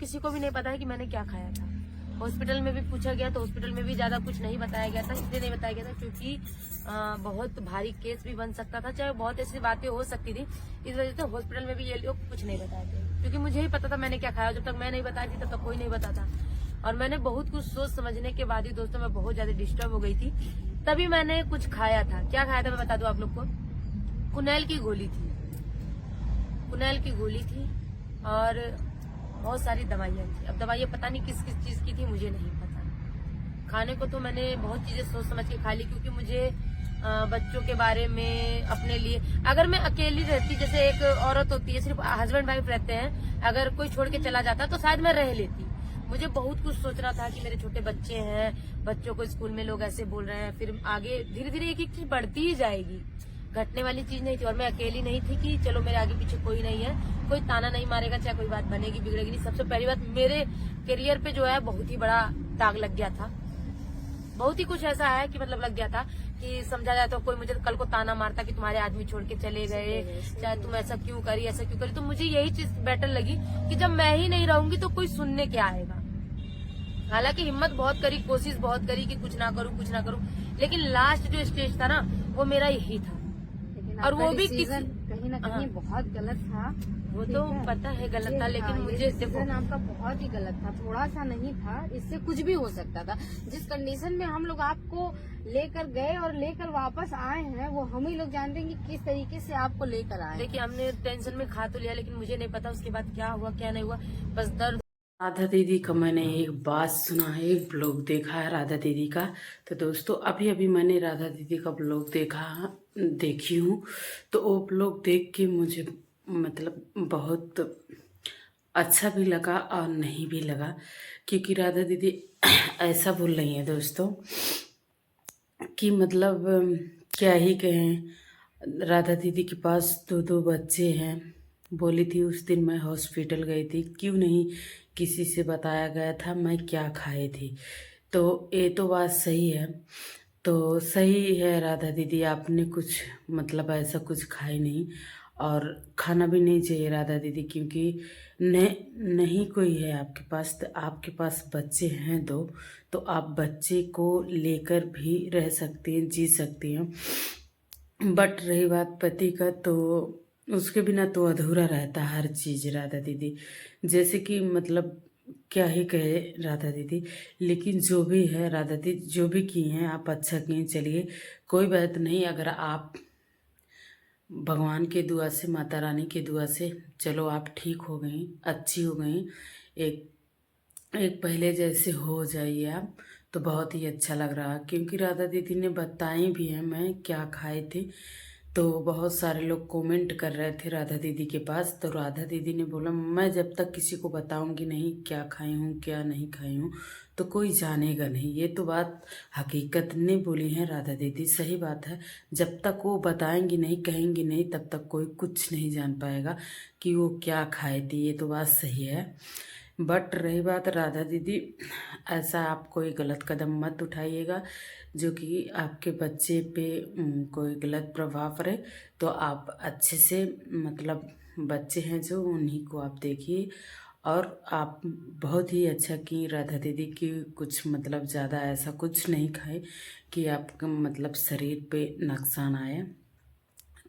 किसी को भी नहीं पता है कि मैंने क्या खाया था। हॉस्पिटल में भी पूछा गया तो हॉस्पिटल में भी ज्यादा कुछ नहीं बताया गया था। इसलिए नहीं बताया गया था क्योंकि बहुत भारी केस भी बन सकता था, चाहे बहुत ऐसी बातें हो सकती थी। इस वजह से हॉस्पिटल में भी ये लोग कुछ नहीं बताए थे, क्योंकि मुझे ही पता था मैंने क्या खाया। जब तक मैं नहीं बताई थी तब तक कोई नहीं बताता। और मैंने बहुत कुछ सोच समझने के बाद ही दोस्तों मैं बहुत ज्यादा डिस्टर्ब हो गई थी, तभी मैंने कुछ खाया था। क्या खाया था मैं बता दूं आप लोग को। कुनैल की गोली थी, कुनैल की गोली थी और बहुत सारी दवाइयाँ थी। अब दवाइयाँ पता नहीं किस किस चीज की थी, मुझे नहीं पता। खाने को तो मैंने बहुत चीजें सोच समझ के खा ली, क्योंकि मुझे बच्चों के बारे में, अपने लिए, अगर मैं अकेली रहती, जैसे एक औरत होती है सिर्फ हस्बैंड वाइफ रहते हैं, अगर कोई छोड़ के चला जाता तो शायद मैं रह लेती। मुझे बहुत कुछ सोचना था कि मेरे छोटे बच्चे हैं, बच्चों को स्कूल में लोग ऐसे बोल रहे हैं, फिर आगे धीरे धीरे एक एक चीज बढ़ती ही जाएगी। घटने वाली चीज नहीं थी। और मैं अकेली नहीं थी कि चलो मेरे आगे पीछे कोई नहीं है, कोई ताना नहीं मारेगा, चाहे कोई बात बनेगी बिगड़ेगी नहीं। सबसे पहली बात, मेरे करियर पे जो है बहुत ही बड़ा दाग लग गया था। बहुत ही कुछ ऐसा है कि मतलब लग गया था कि समझा जाए तो कोई मुझे कल को ताना मारता कि तुम्हारे आदमी छोड़ के चले गए, चाहे तुम ऐसा क्यों करी, ऐसा क्यों करी। तो मुझे यही चीज बेटर लगी कि जब मैं ही नहीं रहूंगी तो कोई सुनने क्या आएगा। हालांकि हिम्मत बहुत करी, कोशिश बहुत करी कि कुछ ना करूं, कुछ ना करूं, लेकिन लास्ट जो स्टेज था ना वो मेरा यही था। और वो भी कहीं ना कहीं बहुत गलत था। वो तो पता है गलत था, लेकिन मुझे देखो आपका बहुत ही गलत था, थोड़ा सा नहीं था, इससे कुछ भी हो सकता था। जिस कंडीशन में हम लोग आपको लेकर गए और लेकर वापस आए हैं, वो हम ही लोग जानते हैं कि किस तरीके से आपको लेकर आए। देखिए, हमने टेंशन में खा तो लिया, लेकिन मुझे नहीं पता उसके बाद क्या हुआ क्या नहीं हुआ, बस दर्द। राधा दीदी का मैंने एक बात सुना है, एक ब्लॉग देखा है राधा दीदी का। तो दोस्तों अभी अभी मैंने राधा दीदी का ब्लॉग देखी हूँ। तो वो ब्लॉग देख के मुझे मतलब बहुत अच्छा भी लगा और नहीं भी लगा, क्योंकि राधा दीदी ऐसा बोल रही हैं दोस्तों कि मतलब क्या ही कहें। राधा दीदी के पास दो दो बच्चे हैं। बोली थी उस दिन मैं हॉस्पिटल गई थी, क्यों नहीं किसी से बताया गया था मैं क्या खाई थी। तो ये तो बात सही है। तो सही है राधा दीदी, आपने कुछ मतलब ऐसा कुछ खाई नहीं और खाना भी नहीं चाहिए राधा दीदी, क्योंकि नहीं कोई है आपके पास। तो आपके पास बच्चे हैं दो, तो आप बच्चे को लेकर भी रह सकती हैं, जी सकती हैं। बट रही बात पति का, तो उसके बिना तो अधूरा रहता हर चीज़ राधा दीदी। जैसे कि मतलब क्या ही कहे राधा दीदी, लेकिन जो भी है राधा दीदी, जो भी किए हैं आप अच्छा किए। चलिए कोई बात नहीं, अगर आप भगवान के दुआ से, माता रानी के दुआ से चलो आप ठीक हो गई, अच्छी हो गई, एक एक पहले जैसे हो जाइए आप, तो बहुत ही अच्छा लग रहा। क्योंकि राधा दीदी ने बताई भी है मैं क्या खाए थे। तो बहुत सारे लोग कमेंट कर रहे थे राधा दीदी के पास। तो राधा दीदी ने बोला मैं जब तक किसी को बताऊंगी नहीं क्या खाई हूँ क्या नहीं खाई हूँ, तो कोई जानेगा नहीं। ये तो बात हकीकत ने बोली है राधा दीदी, सही बात है। जब तक वो बताएंगी नहीं, कहेंगी नहीं, तब तक कोई कुछ नहीं जान पाएगा कि वो क्या खाए थी। ये तो बात सही है। बट रही बात राधा दीदी, ऐसा आप कोई गलत कदम मत उठाइएगा जो कि आपके बच्चे पे कोई गलत प्रभाव पड़े। तो आप अच्छे से मतलब बच्चे हैं जो, उन्हीं को आप देखिए। और आप बहुत ही अच्छा की राधा दीदी की, कुछ मतलब ज़्यादा ऐसा कुछ नहीं खाए कि आपका मतलब शरीर पे नुकसान आए।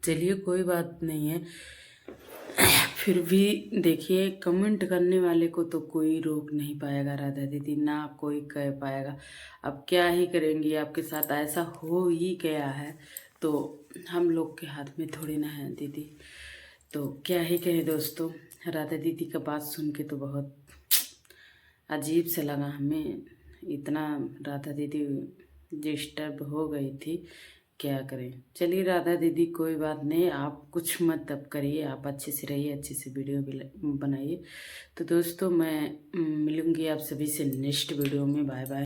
चलिए कोई बात नहीं है। फिर भी देखिए, कमेंट करने वाले को तो कोई रोक नहीं पाएगा राधा दीदी, ना कोई कह पाएगा। अब क्या ही करेंगी, आपके साथ ऐसा हो ही गया है तो हम लोग के हाथ में थोड़ी ना है दीदी। तो क्या ही कहें दोस्तों, राधा दीदी का बात सुन के तो बहुत अजीब से लगा हमें। इतना राधा दीदी डिस्टर्ब हो गई थी, क्या करें। चलिए राधा दीदी कोई बात नहीं, आप कुछ मत अब करिए, आप अच्छे से रहिए, अच्छे से वीडियो भी बनाइए। तो दोस्तों मैं मिलूँगी आप सभी से नेक्स्ट वीडियो में। Bye bye.